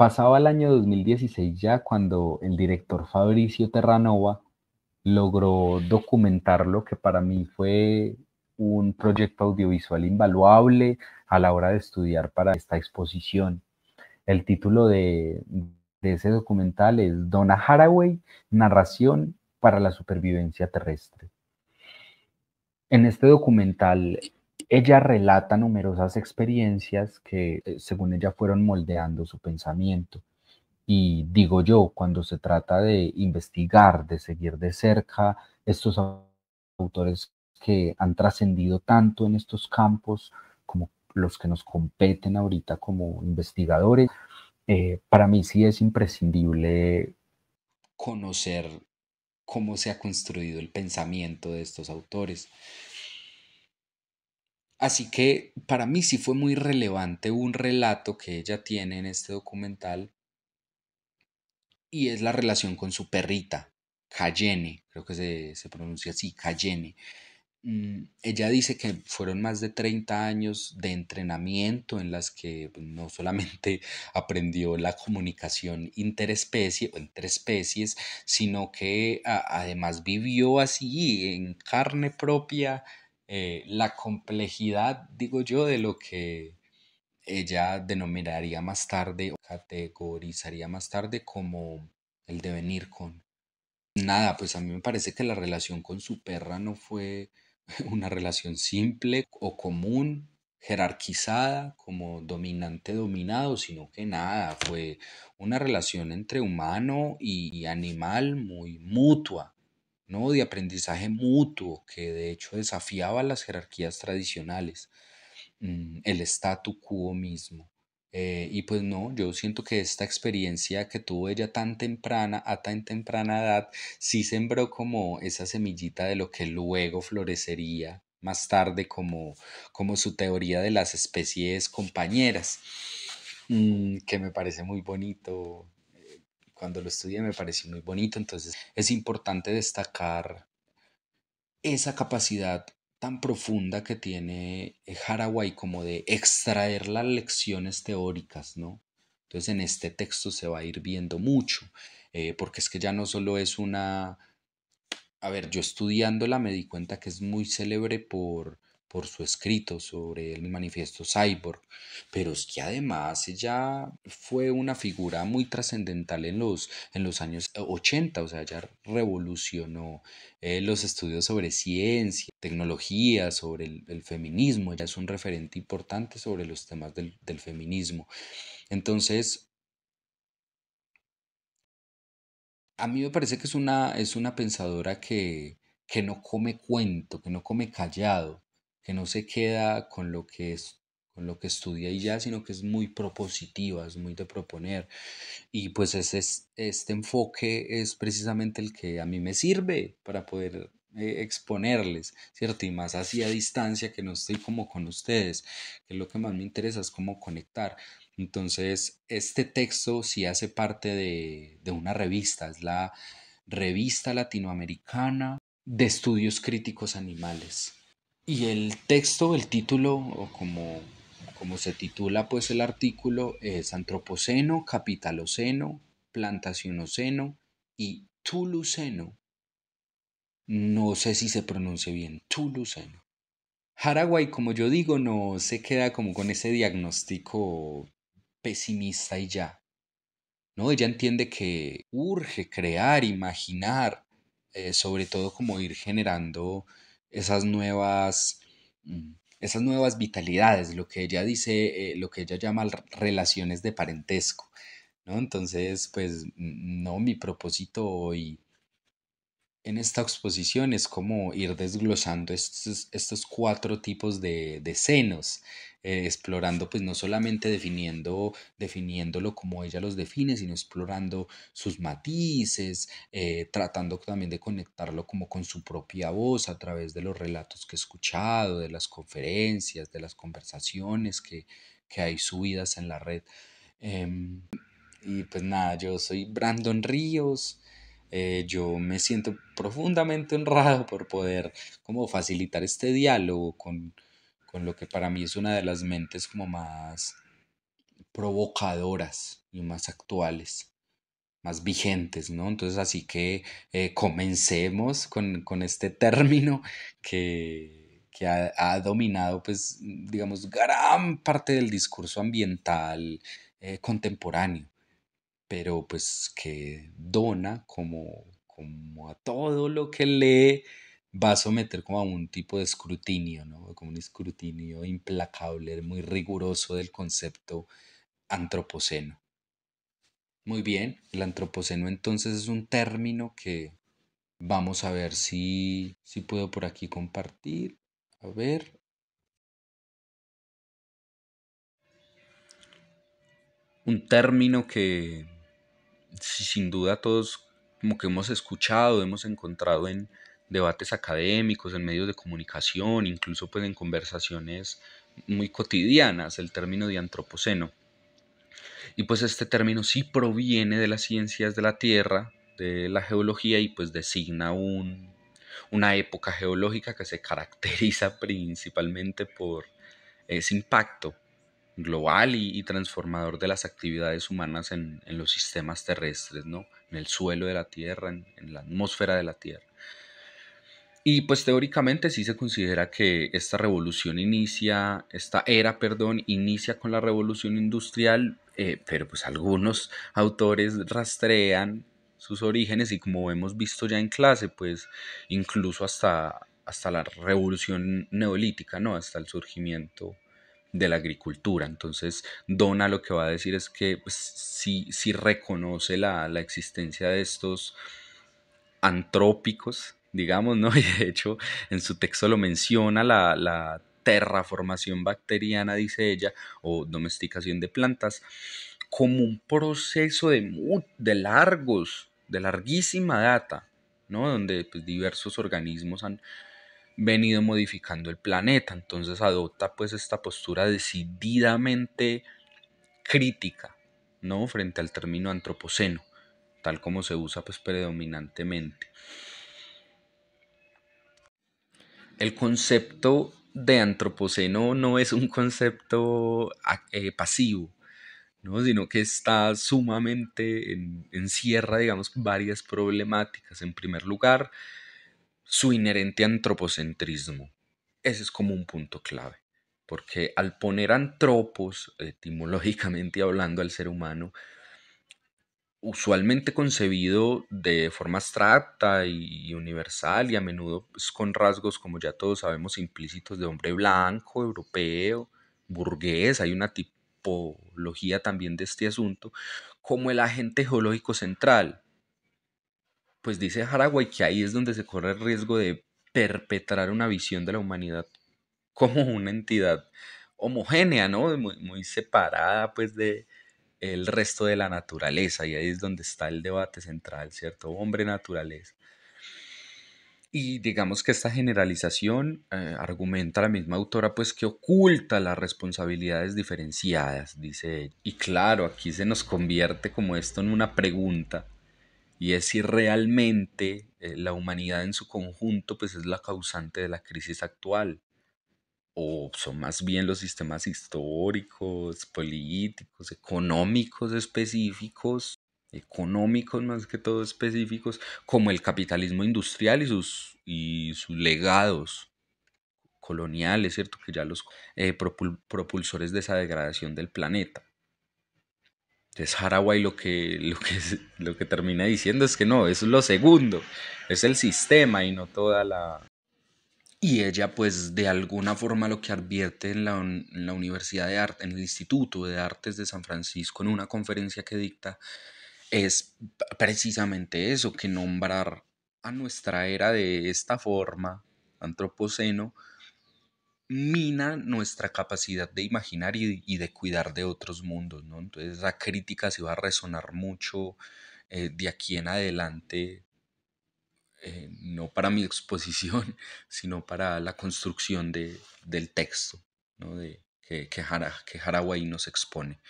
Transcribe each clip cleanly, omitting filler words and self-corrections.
Pasaba el año 2016 ya cuando el director Fabricio Terranova logró documentar lo que para mí fue un proyecto audiovisual invaluable a la hora de estudiar para esta exposición. El título de ese documental es Donna Haraway, Narración para la Supervivencia Terrestre. En este documental, ella relata numerosas experiencias que, según ella, fueron moldeando su pensamiento. Y digo yo, cuando se trata de investigar, de seguir de cerca estos autores que han trascendido tanto en estos campos como los que nos competen ahorita como investigadores, para mí sí es imprescindible conocer cómo se ha construido el pensamiento de estos autores. Así que para mí sí fue muy relevante un relato que ella tiene en este documental y es la relación con su perrita, Cayenne, creo que se pronuncia así, Cayenne. Ella dice que fueron más de 30 años de entrenamiento en las que pues, no solamente aprendió la comunicación interespecie o entre especies, sino que además vivió así en carne propia la complejidad, digo yo, de lo que ella denominaría más tarde o categorizaría más tarde como el devenir con. Nada, pues a mí me parece que la relación con su perra no fue una relación simple o común, jerarquizada, como dominante-dominado, sino que nada, fue una relación entre humano y animal muy mutua, ¿no? De aprendizaje mutuo, que de hecho desafiaba las jerarquías tradicionales, el statu quo mismo. Y pues no, yo siento que esta experiencia que tuvo ella tan temprana, a tan temprana edad, sí sembró como esa semillita de lo que luego florecería más tarde como su teoría de las especies compañeras, que me parece muy bonito. Cuando lo estudié me pareció muy bonito, entonces es importante destacar esa capacidad tan profunda que tiene Haraway como de extraer las lecciones teóricas, ¿no? Entonces en este texto se va a ir viendo mucho, porque es que ya no solo es una. A ver, yo estudiándola me di cuenta que es muy célebre por su escrito sobre el manifiesto Cyborg, pero es que además ella fue una figura muy trascendental en los años 80, o sea, ella revolucionó los estudios sobre ciencia, tecnología, sobre el feminismo, ella es un referente importante sobre los temas del feminismo. Entonces, a mí me parece que es una pensadora que no come cuento, que no come callado, que no se queda con lo que estudia y ya, sino que es muy propositiva, es muy de proponer. Y pues este enfoque es precisamente el que a mí me sirve para poder exponerles, ¿cierto? Y más así a distancia que no estoy como con ustedes, que lo que más me interesa es cómo conectar. Entonces, este texto sí hace parte de una revista, es la Revista Latinoamericana de Estudios Críticos Animales. Y el texto, el título, o como se titula pues el artículo, es Antropoceno, Capitaloceno, Plantacionoceno y Tuluceno. No sé si se pronuncia bien, Tuluceno. Haraway, como yo digo, no se queda como con ese diagnóstico pesimista y ya. ¿No? Ella entiende que urge crear, imaginar, sobre todo como ir generando esas nuevas, esas nuevas vitalidades, lo que ella dice, lo que ella llama relaciones de parentesco, ¿no? Entonces, pues, no, mi propósito hoy en esta exposición es como ir desglosando estos cuatro tipos de senos, explorando pues no solamente definiéndolo como ella los define, sino explorando sus matices, tratando también de conectarlo como con su propia voz a través de los relatos que he escuchado, de las conferencias, de las conversaciones que hay subidas en la red. Em, y pues nada, yo soy Brandon Ríos. Yo me siento profundamente honrado por poder como facilitar este diálogo con lo que para mí es una de las mentes como más provocadoras y más actuales, más vigentes, ¿no? Entonces, así que comencemos con este término que ha dominado, pues, digamos, gran parte del discurso ambiental contemporáneo, pero pues que Donna, como a todo lo que lee, va a someter como a un tipo de escrutinio, ¿no? Como un escrutinio implacable, muy riguroso del concepto antropoceno. Muy bien, el antropoceno entonces es un término que vamos a ver si puedo por aquí compartir. A ver, un término que sin duda todos como que hemos escuchado, hemos encontrado en debates académicos, en medios de comunicación, incluso pues en conversaciones muy cotidianas, el término de antropoceno. Y pues este término sí proviene de las ciencias de la Tierra, de la geología y pues designa una época geológica que se caracteriza principalmente por ese impacto global y transformador de las actividades humanas en los sistemas terrestres, ¿no? En el suelo de la Tierra, en la atmósfera de la Tierra. Y pues teóricamente sí se considera que esta revolución inicia, esta era, perdón, inicia con la revolución industrial, pero pues algunos autores rastrean sus orígenes y como hemos visto ya en clase, pues incluso hasta la revolución neolítica, ¿no? Hasta el surgimiento de la agricultura. Entonces, Donna lo que va a decir es que pues, sí reconoce la existencia de estos antrópicos, digamos, ¿no? Y de hecho, en su texto lo menciona la terraformación bacteriana, dice ella, o domesticación de plantas, como un proceso de larguísima data, ¿no? Donde pues, diversos organismos han venido modificando el planeta. Entonces adopta pues esta postura decididamente crítica, ¿no? Frente al término antropoceno, tal como se usa pues predominantemente. El concepto de antropoceno no es un concepto pasivo, ¿no? Sino que está sumamente encierra, digamos, varias problemáticas. En primer lugar, su inherente antropocentrismo. Ese es como un punto clave, porque al poner antropos, etimológicamente hablando, al ser humano, usualmente concebido de forma abstracta y universal y a menudo pues, con rasgos, como ya todos sabemos, implícitos de hombre blanco, europeo, burgués, hay una tipología también de este asunto, como el agente geológico central. Pues dice Haraway que ahí es donde se corre el riesgo de perpetrar una visión de la humanidad como una entidad homogénea, ¿no? Muy separada pues de el resto de la naturaleza y ahí es donde está el debate central, ¿cierto? Hombre-naturaleza. Y digamos que esta generalización argumenta la misma autora pues que oculta las responsabilidades diferenciadas, dice ella. Y claro, aquí se nos convierte como esto en una pregunta y es si realmente la humanidad en su conjunto pues es la causante de la crisis actual o son más bien los sistemas históricos, políticos, económicos más que todo específicos, como el capitalismo industrial y sus legados coloniales, ¿cierto? Que ya los propulsores de esa degradación del planeta. Entonces Haraway lo que termina diciendo es que no, eso es lo segundo, es el sistema y no toda la... Y ella pues de alguna forma lo que advierte en la Universidad de Arte, en el Instituto de Artes de San Francisco, en una conferencia que dicta, es precisamente eso, que nombrar a nuestra era de esta forma, antropoceno, mina nuestra capacidad de imaginar y de cuidar de otros mundos, ¿no? Entonces esa crítica se va a resonar mucho de aquí en adelante, no para mi exposición, sino para la construcción del texto, ¿no? Que Haraway nos expone.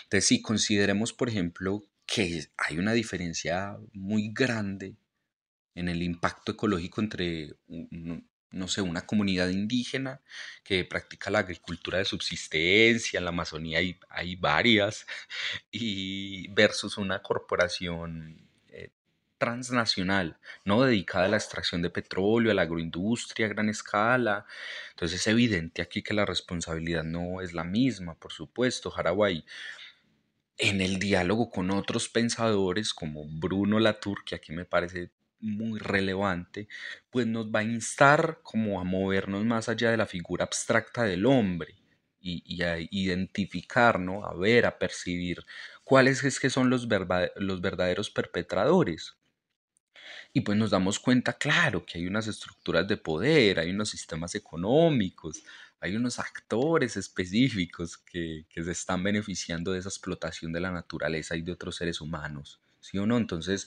Entonces, si consideremos, por ejemplo, que hay una diferencia muy grande en el impacto ecológico entre no sé, una comunidad indígena que practica la agricultura de subsistencia, en la Amazonía hay varias, y versus una corporación transnacional, ¿no? Dedicada a la extracción de petróleo, a la agroindustria a gran escala. Entonces es evidente aquí que la responsabilidad no es la misma, por supuesto. Haraguay, en el diálogo con otros pensadores como Bruno Latour, que aquí me parece muy relevante, pues nos va a instar como a movernos más allá de la figura abstracta del hombre y a identificar, ¿no? A ver, a percibir cuáles es que son los verdaderos perpetradores. Y pues nos damos cuenta, claro, que hay unas estructuras de poder, hay unos sistemas económicos, hay unos actores específicos que se están beneficiando de esa explotación de la naturaleza y de otros seres humanos, ¿sí o no? Entonces,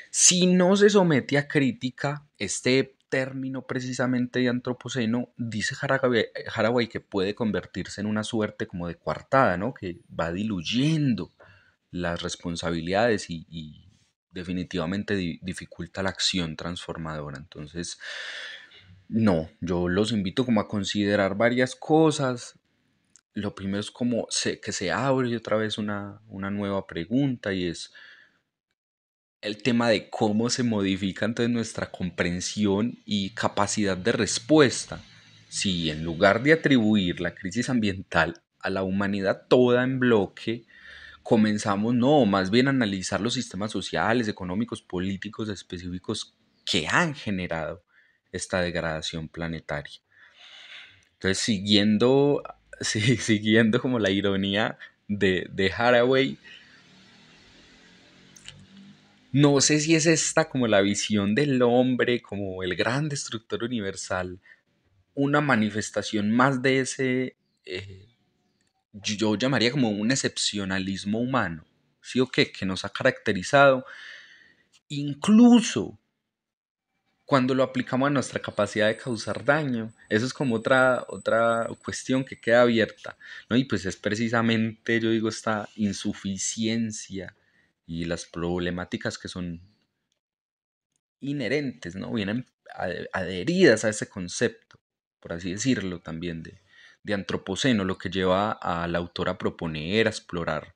si no se somete a crítica, este término precisamente de antropoceno, dice Haraway que puede convertirse en una suerte como de coartada, ¿no? Que va diluyendo las responsabilidades y definitivamente dificulta la acción transformadora. Entonces, no, yo los invito como a considerar varias cosas. Lo primero es como que se abre otra vez una nueva pregunta y es el tema de cómo se modifica entonces nuestra comprensión y capacidad de respuesta. Si en lugar de atribuir la crisis ambiental a la humanidad toda en bloque, comenzamos, no, más bien a analizar los sistemas sociales, económicos, políticos específicos que han generado esta degradación planetaria. Entonces, sí, siguiendo como la ironía de Haraway, no sé si es esta como la visión del hombre, como el gran destructor universal, una manifestación más de ese, yo llamaría como un excepcionalismo humano, ¿sí o qué? Que nos ha caracterizado incluso cuando lo aplicamos a nuestra capacidad de causar daño. Eso es como otra cuestión que queda abierta, ¿no? Y pues es precisamente, yo digo, esta insuficiencia y las problemáticas que son inherentes, ¿no? Vienen adheridas a ese concepto, por así decirlo, también de antropoceno, lo que lleva al autor a proponer, a explorar,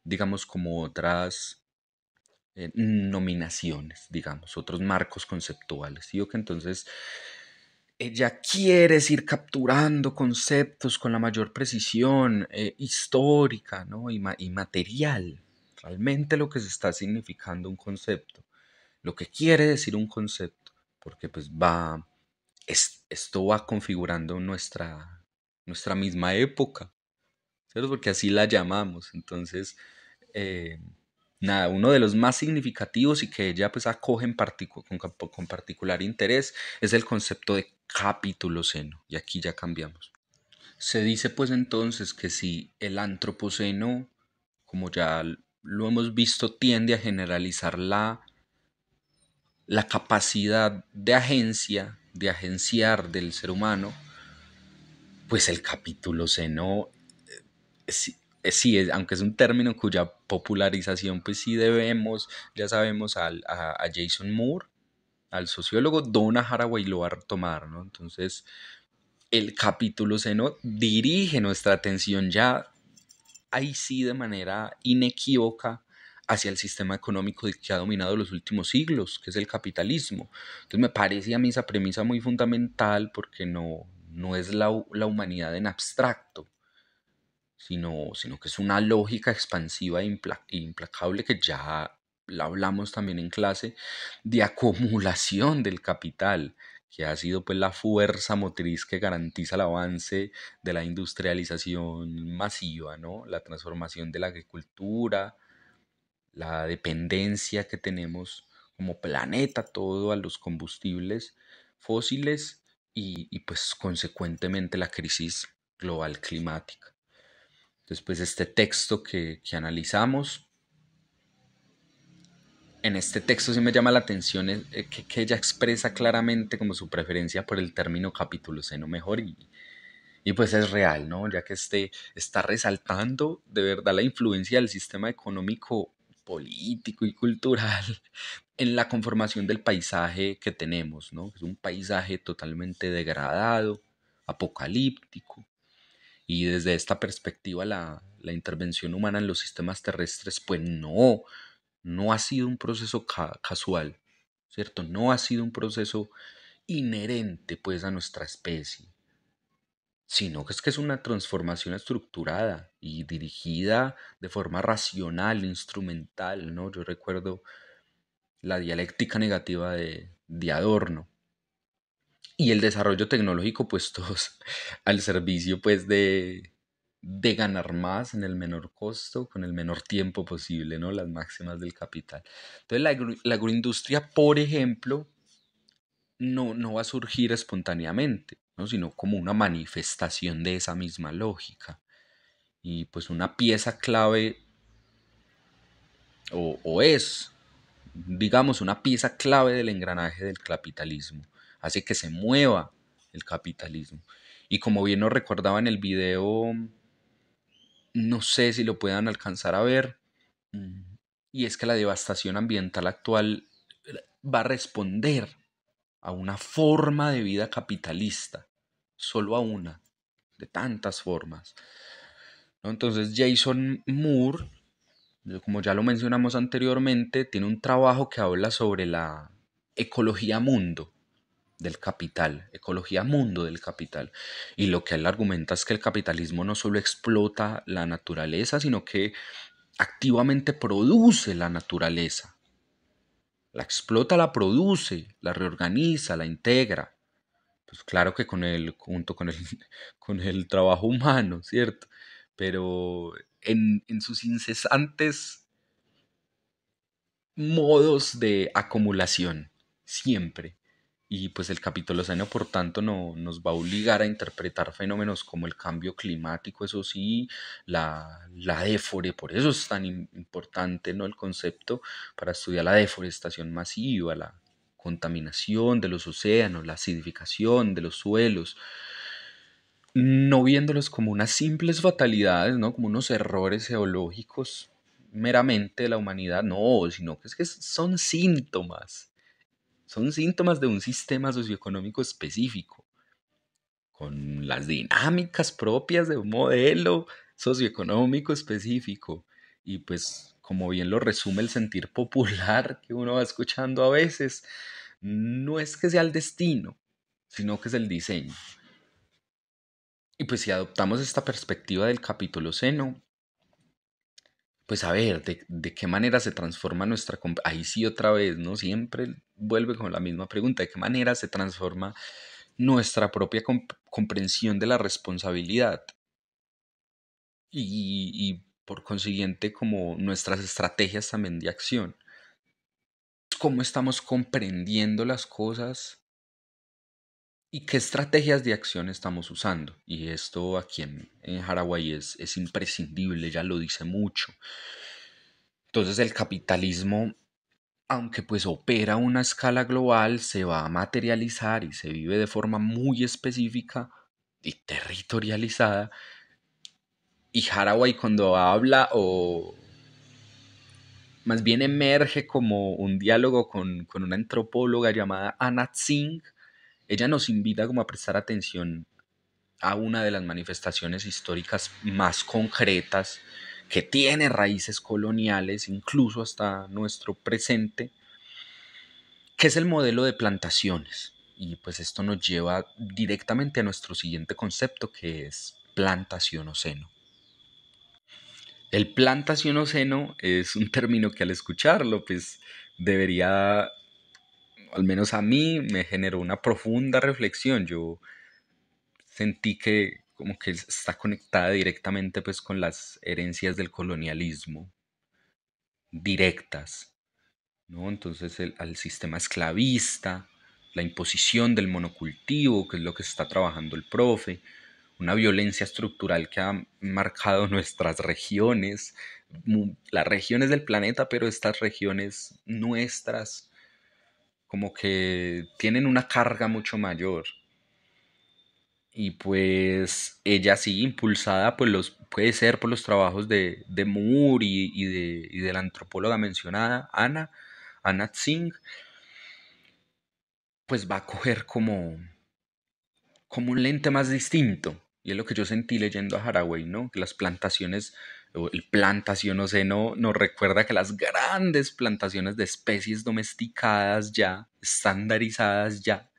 digamos, como otras nominaciones, digamos, otros marcos conceptuales. Digo que entonces ella quiere ir capturando conceptos con la mayor precisión histórica, ¿no? y material. Realmente lo que se está significando un concepto, lo que quiere decir un concepto, porque pues esto va configurando nuestra misma época, ¿cierto? Porque así la llamamos. Entonces, eh, nada, uno de los más significativos y que ella pues acoge con particular interés es el concepto de capítulo seno. Y aquí ya cambiamos. Se dice pues entonces que si el antropoceno, como ya lo hemos visto, tiende a generalizar la capacidad de agencia, de agenciar del ser humano, pues el capítulo seno sí, sí, aunque es un término cuya popularización pues sí debemos, ya sabemos, a Jason Moore, al sociólogo. Donna Haraway lo va a tomar, ¿no? Entonces, el capítulo seno dirige nuestra atención ya, ahí sí, de manera inequívoca hacia el sistema económico que ha dominado los últimos siglos, que es el capitalismo. Entonces me parece a mí esa premisa muy fundamental porque no es la humanidad en abstracto, sino que es una lógica expansiva e implacable que ya la hablamos también en clase, de acumulación del capital, que ha sido pues la fuerza motriz que garantiza el avance de la industrialización masiva, ¿no? La transformación de la agricultura, la dependencia que tenemos como planeta todo a los combustibles fósiles y pues consecuentemente la crisis global climática. Después este texto que analizamos, en este texto sí me llama la atención que ella expresa claramente como su preferencia por el término capítulo seno mejor y pues es real, ¿no? Ya que está resaltando de verdad la influencia del sistema económico político y cultural en la conformación del paisaje que tenemos, ¿no? Es un paisaje totalmente degradado, apocalíptico, y desde esta perspectiva la intervención humana en los sistemas terrestres, pues no ha sido un proceso casual, ¿cierto? No ha sido un proceso inherente pues a nuestra especie, sino que es una transformación estructurada y dirigida de forma racional, instrumental, ¿no? Yo recuerdo la dialéctica negativa de Adorno y el desarrollo tecnológico puestos al servicio pues de ganar más en el menor costo, con el menor tiempo posible, ¿no? Las máximas del capital. Entonces la agroindustria, por ejemplo, no va a surgir espontáneamente, ¿no? Sino como una manifestación de esa misma lógica. Y pues una pieza clave, o es, digamos, una pieza clave del engranaje del capitalismo. Hace que se mueva el capitalismo. Y como bien nos recordaba en el video, no sé si lo puedan alcanzar a ver, mm, y es que la devastación ambiental actual va a responder a una forma de vida capitalista, solo a una, de tantas formas, ¿no? Entonces Jason Moore, como ya lo mencionamos anteriormente, tiene un trabajo que habla sobre la ecología mundo del capital, ecología mundo del capital. Y lo que él argumenta es que el capitalismo no solo explota la naturaleza, sino que activamente produce la naturaleza. La explota, la produce, la reorganiza, la integra. Pues claro que junto con con el trabajo humano, ¿cierto? Pero en sus incesantes modos de acumulación, siempre. Y pues el Capitoloceno, por tanto, no, nos va a obligar a interpretar fenómenos como el cambio climático, eso sí, la por eso es tan importante, ¿no? El concepto para estudiar la deforestación masiva, la contaminación de los océanos, la acidificación de los suelos, no viéndolos como unas simples fatalidades, ¿no? Como unos errores geológicos meramente de la humanidad, no, sino que es que son síntomas de un sistema socioeconómico específico, con las dinámicas propias de un modelo socioeconómico específico. Y pues, como bien lo resume el sentir popular que uno va escuchando a veces, no es que sea el destino, sino que es el diseño. Y pues si adoptamos esta perspectiva del capítulo seno, pues a ver, de qué manera se transforma nuestra... Ahí sí otra vez, ¿no? Siempre vuelve con la misma pregunta, ¿de qué manera se transforma nuestra propia comprensión de la responsabilidad? Y por consiguiente como nuestras estrategias también de acción. ¿Cómo estamos comprendiendo las cosas? ¿Y qué estrategias de acción estamos usando? Y esto aquí en Haraguay es imprescindible, ya lo dice mucho. Entonces el capitalismo, aunque pues opera a una escala global, se va a materializar y se vive de forma muy específica y territorializada. Y Haraway cuando habla o más bien emerge como un diálogo con una antropóloga llamada Anna Tsing, ella nos invita como a prestar atención a una de las manifestaciones históricas más concretas que tiene raíces coloniales, incluso hasta nuestro presente, que es el modelo de plantaciones. Y pues esto nos lleva directamente a nuestro siguiente concepto, que es plantación-oceno. El plantación-oceno es un término que al escucharlo, pues debería, al menos a mí, me generó una profunda reflexión. Yo sentí que como que está conectada directamente pues con las herencias del colonialismo directas, ¿no? Entonces al sistema esclavista, la imposición del monocultivo, que es lo que está trabajando el profe, una violencia estructural que ha marcado nuestras regiones, las regiones del planeta, pero estas regiones nuestras como que tienen una carga mucho mayor. Y pues ella sí, impulsada, pues puede ser por los trabajos de Moore y de la antropóloga mencionada, Anna Tsing, pues va a coger como un lente más distinto. Y es lo que yo sentí leyendo a Haraway, ¿no? Que las plantaciones, o el plantación, no sé, no, nos recuerda que las grandes plantaciones de especies domesticadas ya, estandarizadas ya,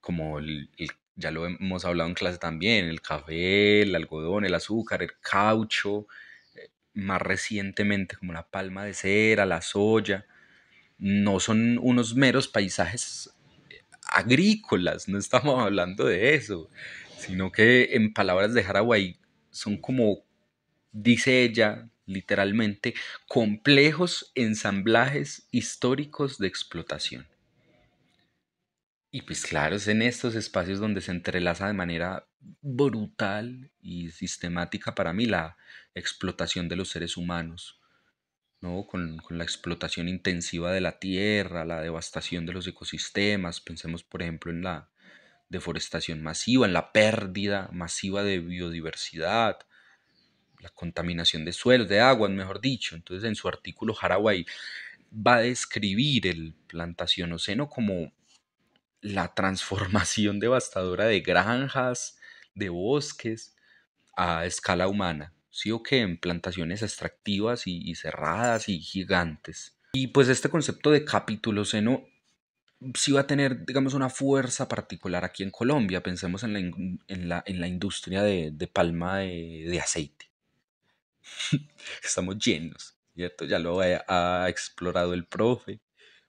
como ya lo hemos hablado en clase también, el café, el algodón, el azúcar, el caucho, más recientemente como la palma de cera, la soya, no son unos meros paisajes agrícolas, no estamos hablando de eso, sino que en palabras de Haraway son como, dice ella literalmente, complejos ensamblajes históricos de explotación. Y pues claro, es en estos espacios donde se entrelaza de manera brutal y sistemática para mí la explotación de los seres humanos, ¿no? Con la explotación intensiva de la tierra, la devastación de los ecosistemas. Pensemos, por ejemplo, en la deforestación masiva, en la pérdida masiva de biodiversidad, la contaminación de suelos, de aguas, mejor dicho. Entonces, en su artículo, Haraway va a describir el plantacionoceno como la transformación devastadora de granjas, de bosques, a escala humana, sí o qué, en plantaciones extractivas y cerradas y gigantes. Y pues este concepto de capituloceno sí va a tener, digamos, una fuerza particular aquí en Colombia. Pensemos en la industria de palma de aceite. Estamos llenos, ¿cierto? Ya lo ha explorado el profe.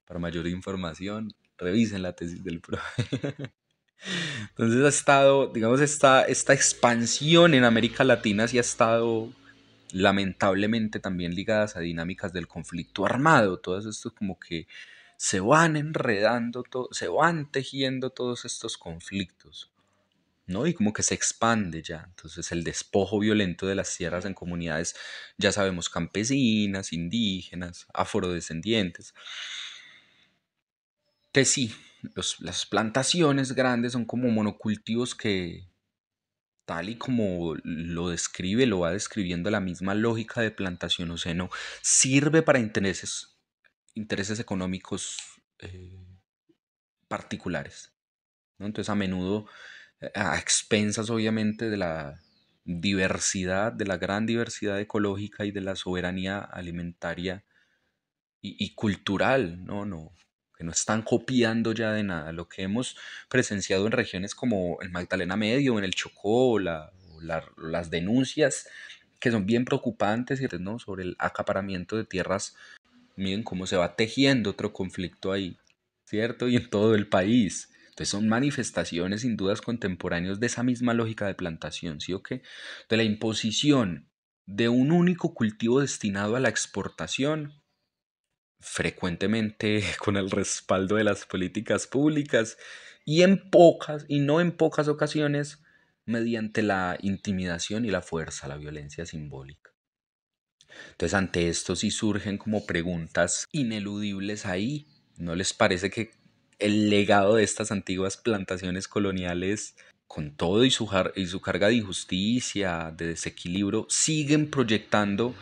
Para mayor información, revisen la tesis del profe. Entonces ha estado, digamos, esta expansión en América Latina sí ha estado lamentablemente también ligadas a dinámicas del conflicto armado. Todos estos como que se van enredando, se van tejiendo todos estos conflictos, ¿no? Y como que se expande ya. Entonces el despojo violento de las tierras en comunidades, ya sabemos, campesinas, indígenas, afrodescendientes. Que sí, las plantaciones grandes son como monocultivos que, tal y como lo describe, lo va describiendo la misma lógica de plantación o seno, sirve para intereses económicos particulares, ¿no? Entonces a menudo a expensas obviamente de la diversidad, de la gran diversidad ecológica y de la soberanía alimentaria y cultural, que no están copiando ya de nada. Lo que hemos presenciado en regiones como el Magdalena Medio, en el Chocó, las denuncias que son bien preocupantes, ¿no? Sobre el acaparamiento de tierras. Miren cómo se va tejiendo otro conflicto ahí, ¿cierto? Y en todo el país. Entonces son manifestaciones sin dudas contemporáneas de esa misma lógica de plantación, ¿sí o qué? De la imposición de un único cultivo destinado a la exportación, frecuentemente con el respaldo de las políticas públicas y no en pocas ocasiones, mediante la intimidación y la fuerza, la violencia simbólica. Entonces, ante esto sí surgen como preguntas ineludibles ahí. ¿No les parece que el legado de estas antiguas plantaciones coloniales, con todo y su carga de injusticia, de desequilibrio, siguen proyectando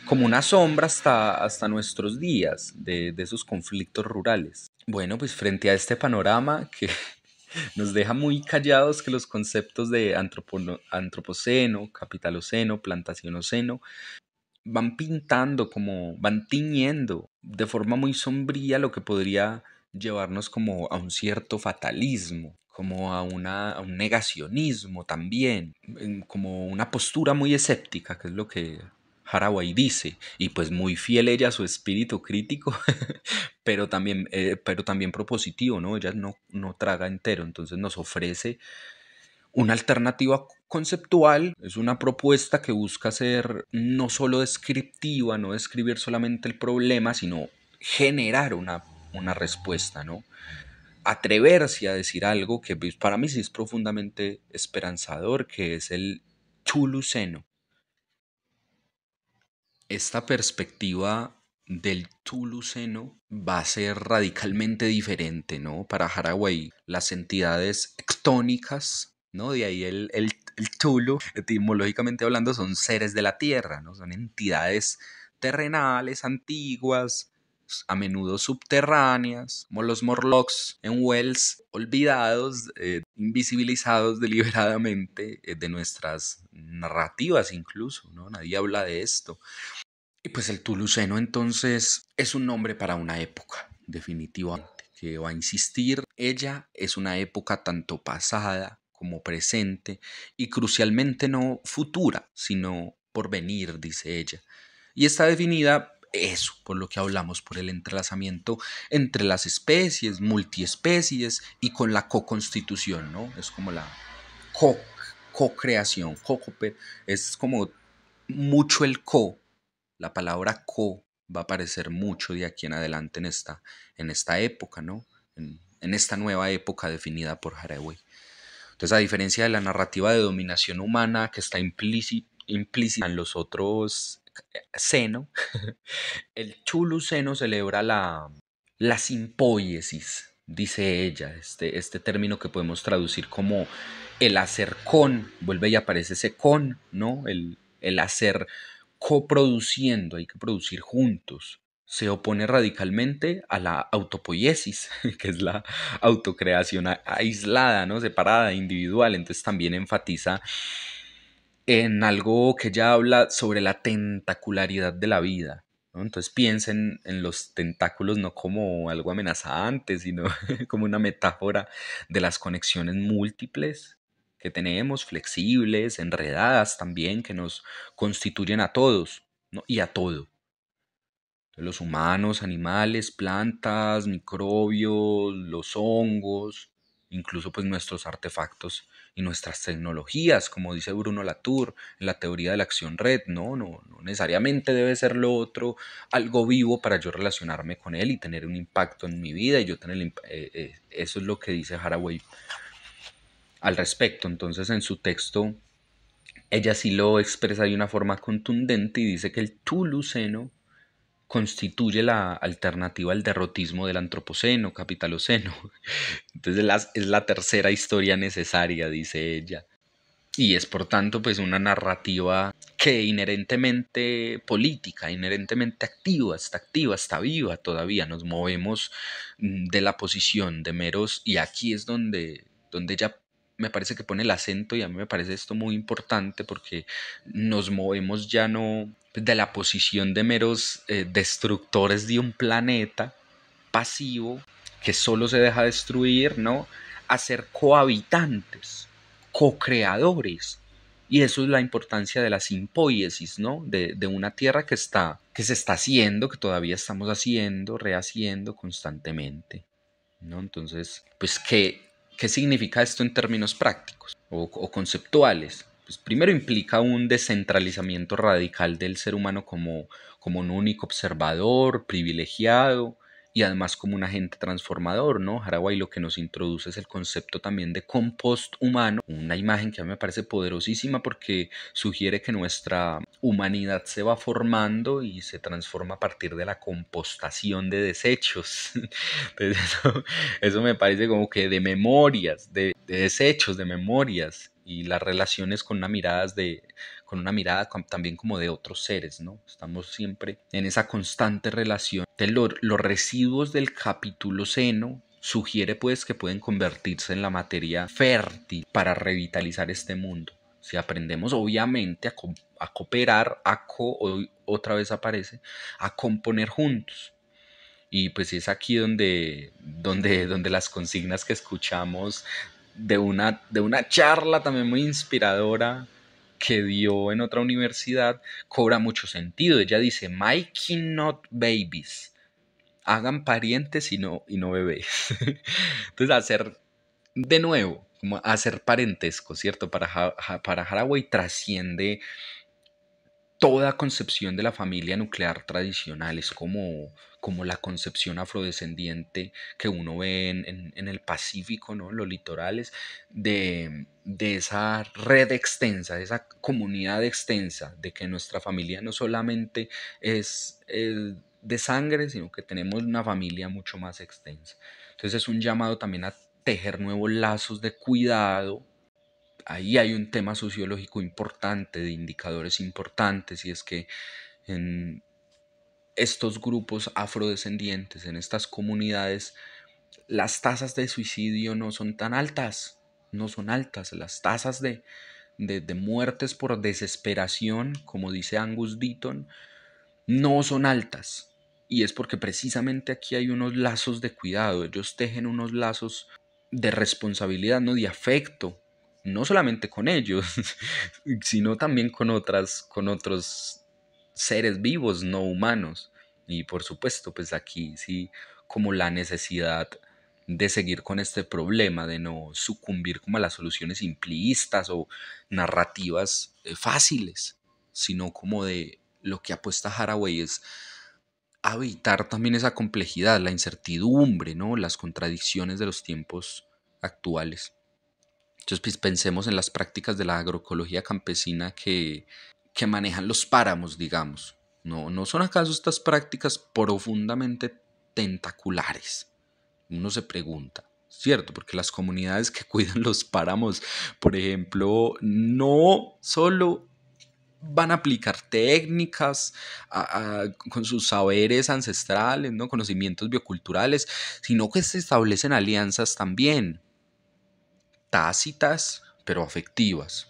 como una sombra hasta nuestros días de esos conflictos rurales? Bueno, pues frente a este panorama que nos deja muy callados, que los conceptos de antropoceno, capitaloceno, plantacionoceno, van pintando, como van tiñendo de forma muy sombría lo que podría llevarnos como a un cierto fatalismo, como a un negacionismo también, como una postura muy escéptica, que es lo que Haraway dice, y pues muy fiel ella a su espíritu crítico, pero también propositivo, ¿no? Ella no traga entero, entonces nos ofrece una alternativa conceptual, es una propuesta que busca ser no solo descriptiva, no describir solamente el problema, sino generar una respuesta, ¿no? Atreverse a decir algo que pues, para mí sí es profundamente esperanzador, que es el Chuluceno. Esta perspectiva del Chuluceno va a ser radicalmente diferente, ¿no? Para Haraway, las entidades tectónicas, ¿no? De ahí el Tulu, etimológicamente hablando, son seres de la tierra, ¿no? Son entidades terrenales, antiguas, a menudo subterráneas, como los Morlocks en Wells, olvidados, invisibilizados deliberadamente de nuestras narrativas incluso, ¿no? Nadie habla de esto. Y pues el Tuluceno entonces es un nombre para una época, definitivamente, que va a insistir. Ella es una época tanto pasada como presente y crucialmente no futura, sino por venir, dice ella. Y está definida eso, por lo que hablamos, por el entrelazamiento entre las especies, multiespecies y con la co-constitución, ¿no? Es como la co- co-creación, es como mucho el co, la palabra co va a aparecer mucho de aquí en adelante en esta época, ¿no? En esta nueva época definida por Haraway. Entonces, a diferencia de la narrativa de dominación humana que está implícita en los otros seno, el Chulu seno celebra la simpoiesis, dice ella, este término que podemos traducir como el hacer con, vuelve y aparece ese con, ¿no? El hacer coproduciendo, hay que producir juntos. Se opone radicalmente a la autopoiesis, que es la autocreación aislada, ¿no? Separada, individual. Entonces también enfatiza en algo que ya habla sobre la tentacularidad de la vida, ¿no? Entonces piensen en los tentáculos no como algo amenazante, sino como una metáfora de las conexiones múltiples que tenemos, flexibles, enredadas también, que nos constituyen a todos, ¿no? Y a todo. Los humanos, animales, plantas, microbios, los hongos, incluso pues nuestros artefactos y nuestras tecnologías, como dice Bruno Latour en la teoría de la acción red, no necesariamente debe ser lo otro algo vivo para yo relacionarme con él y tener un impacto en mi vida y yo tener eso es lo que dice Haraway al respecto. Entonces en su texto ella sí lo expresa de una forma contundente y dice que el Tuluceno constituye la alternativa al derrotismo del antropoceno, capitaloceno. Entonces es la tercera historia necesaria, dice ella. Y es por tanto pues una narrativa que inherentemente política, inherentemente activa, está viva todavía. Nos movemos de la posición de meros, y aquí es donde ella me parece que pone el acento y a mí me parece esto muy importante porque nos movemos ya no de la posición de meros destructores de un planeta pasivo que solo se deja destruir, ¿no? A ser cohabitantes, co-creadores. Y eso es la importancia de la simpoiesis, ¿no? De una tierra que se está haciendo, que todavía estamos haciendo, rehaciendo constantemente, ¿no? Entonces, pues, ¿qué significa esto en términos prácticos o conceptuales? Pues primero implica un descentralizamiento radical del ser humano como un único observador, privilegiado, y además como un agente transformador, ¿no? Haraway lo que nos introduce es el concepto también de compost humano, una imagen que a mí me parece poderosísima porque sugiere que nuestra humanidad se va formando y se transforma a partir de la compostación de desechos. Entonces eso me parece como que de memorias, de desechos, de memorias y las relaciones con una mirada también como de otros seres, ¿no? Estamos siempre en esa constante relación. Los residuos del capítulo seno sugiere pues que pueden convertirse en la materia fértil para revitalizar este mundo. Si aprendemos obviamente a cooperar, otra vez aparece, a componer juntos. Y pues es aquí donde las consignas que escuchamos de una charla también muy inspiradora que dio en otra universidad cobra mucho sentido. Ella dice, making not babies, hagan parientes y no bebés. Entonces hacer de nuevo, como hacer parentesco, ¿cierto? Para Haraway trasciende toda concepción de la familia nuclear tradicional, es como la concepción afrodescendiente que uno ve en el Pacífico, ¿no? En los litorales, de esa red extensa, de esa comunidad extensa, de que nuestra familia no solamente es de sangre, sino que tenemos una familia mucho más extensa. Entonces es un llamado también a tejer nuevos lazos de cuidado. Ahí hay un tema sociológico importante, de indicadores importantes, y es que en estos grupos afrodescendientes, en estas comunidades, las tasas de suicidio no son tan altas, no son altas. Las tasas de muertes por desesperación, como dice Angus Deaton, no son altas. Y es porque precisamente aquí hay unos lazos de cuidado, ellos tejen unos lazos de responsabilidad, no de afecto, no solamente con ellos, sino también con otros seres vivos no humanos. Y por supuesto, pues aquí sí, como la necesidad de seguir con este problema, de no sucumbir como a las soluciones simplistas o narrativas fáciles, sino como de lo que apuesta Haraway es habitar también esa complejidad, la incertidumbre, ¿no? Las contradicciones de los tiempos actuales. Entonces, pues pensemos en las prácticas de la agroecología campesina que manejan los páramos, digamos. ¿No son acaso estas prácticas profundamente tentaculares? Uno se pregunta, ¿cierto? Porque las comunidades que cuidan los páramos, por ejemplo, no solo van a aplicar técnicas con sus saberes ancestrales, ¿no? Conocimientos bioculturales, sino que se establecen alianzas también tácitas, pero afectivas,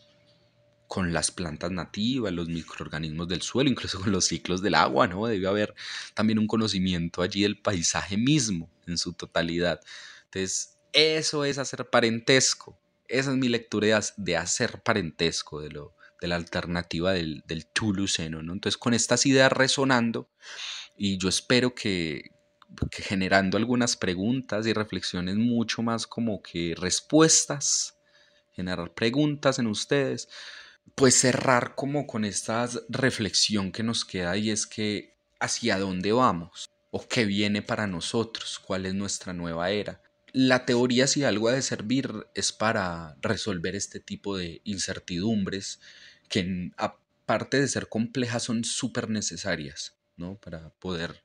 con las plantas nativas, los microorganismos del suelo, incluso con los ciclos del agua, ¿no? Debe haber también un conocimiento allí del paisaje mismo en su totalidad. Entonces, eso es hacer parentesco. Esa es mi lectura de hacer parentesco, de la alternativa del Tuluceno, ¿no? Entonces, con estas ideas resonando, y yo espero que generando algunas preguntas y reflexiones mucho más como que respuestas, generar preguntas en ustedes, pues cerrar como con esta reflexión que nos queda, y es que hacia dónde vamos o qué viene para nosotros, cuál es nuestra nueva era. La teoría, si algo ha de servir, es para resolver este tipo de incertidumbres que, aparte de ser complejas, son súper necesarias, ¿no? Para poder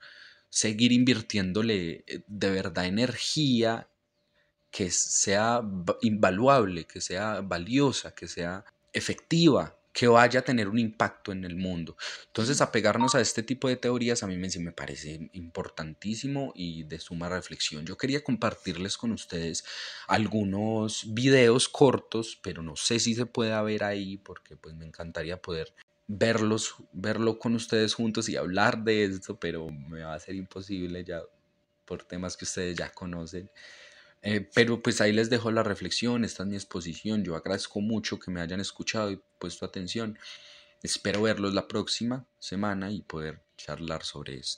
seguir invirtiéndole de verdad energía que sea invaluable, que sea valiosa, que sea efectiva, que vaya a tener un impacto en el mundo. Entonces, apegarnos a este tipo de teorías a mí sí me parece importantísimo y de suma reflexión. Yo quería compartirles con ustedes algunos videos cortos, pero no sé si se pueda ver ahí porque pues me encantaría poder verlo con ustedes juntos y hablar de esto, pero me va a ser imposible ya por temas que ustedes ya conocen. Pero pues ahí les dejo la reflexión, esta es mi exposición, yo agradezco mucho que me hayan escuchado y puesto atención. Espero verlos la próxima semana y poder charlar sobre esto.